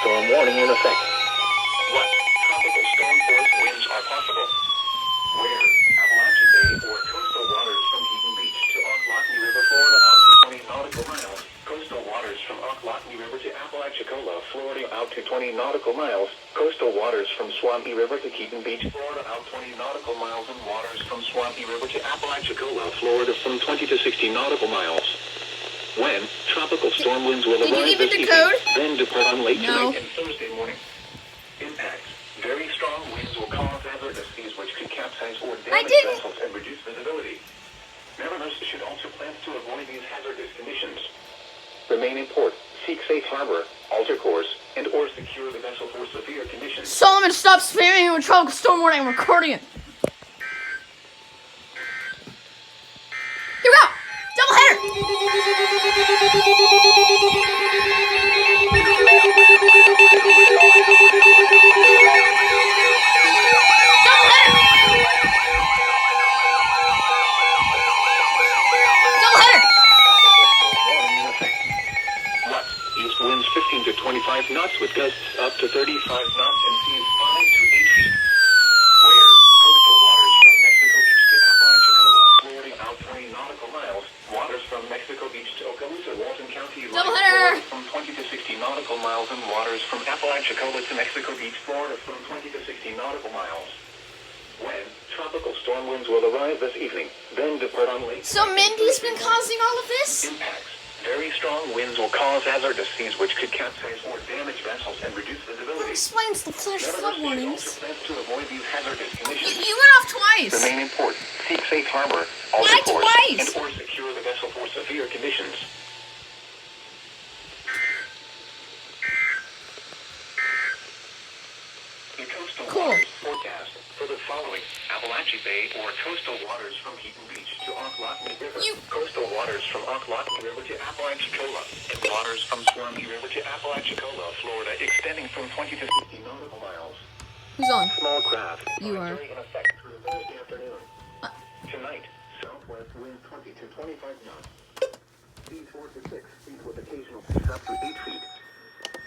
storm warning in effect. What tropical storm force winds are possible? Where Appalachia Bay or coastal waters from Keaton Beach to Ocklawaha River, Florida out to 20 nautical miles. Coastal waters from Ocklawaha River to Apalachicola, Florida out to 20 nautical miles. Coastal waters from Swampy River to Keaton Beach, Florida out 20 nautical miles, and waters from Swampy River to Apalachicola, Florida from 20 to 60 nautical miles. When tropical storm winds will arrive this evening, then depart on late tonight and Thursday morning. Impacts. Very strong winds will cause hazardous seas which could capsize or damage vessels and reduce visibility. Mariners should also plan to avoid these hazardous conditions. Remain in port, seek safe harbor, alter course, and or secure the vessel for severe conditions. Solomon, stop spamming with tropical storm warning. I'm recording it. Here we go. Double header. East winds 15 to 25 knots with gusts up to 35 knots and seas 5 to 8 feet. Where coastal waters from Mexico Beach to Apalachicola, Florida out 20 nautical miles. Waters from Mexico Beach to Okaloosa, Walton County, Florida from 20 to 60 nautical miles, and waters from Apalachicola to Mexico Beach, Florida from 20 to 60 nautical miles. When tropical storm winds will arrive this evening, then depart on late. So Mindy's been causing all of this? Impacts. Very strong winds will cause hazardous seas which could capsize or damage vessels and reduce visibility. That explains the flash flood warnings. Also plans to avoid these hazardous conditions. You went off twice. Remain in port, seek safe harbor, alter course, and or secure the vessel for severe conditions. The coastal waters forecast for the following: Appalachia Bay or coastal waters from Keaton Beach to Ocklawaha River. Coastal waters from Ocklawaha River to Apalachicola, and waters from Swampy River to Apalachicola, Florida, extending from 20 to 50 nautical miles. Who's on? Small craft. You are. In effect through Thursday afternoon. Tonight, southwest winds 20 to 25 knots. Seas 4 to 6 feet with occasional seas up to 8 feet.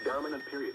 Dominant period.